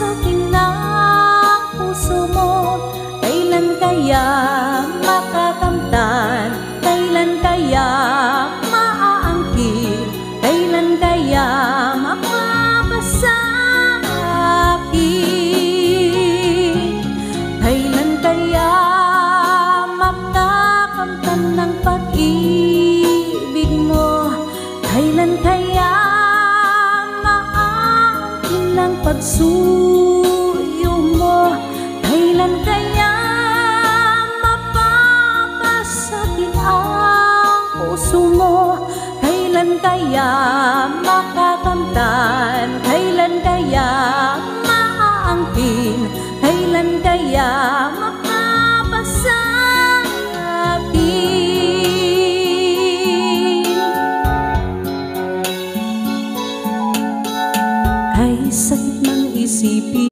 mapapasakin ng puso mo. Kailan kaya makakamtan? Kailan kaya maaangkin? Kailan kaya mapapasakin? Kailan kaya makakamtan ng pag-ibig mo? Kailan kaya maaangkin ng pagsuyo mo? Kailan kaya mapapasakin ang puso mo? Kailan kaya makakamtan? Kailan kaya maaangkin? Kailan kaya mapapasakin? Kay sakit ng isipin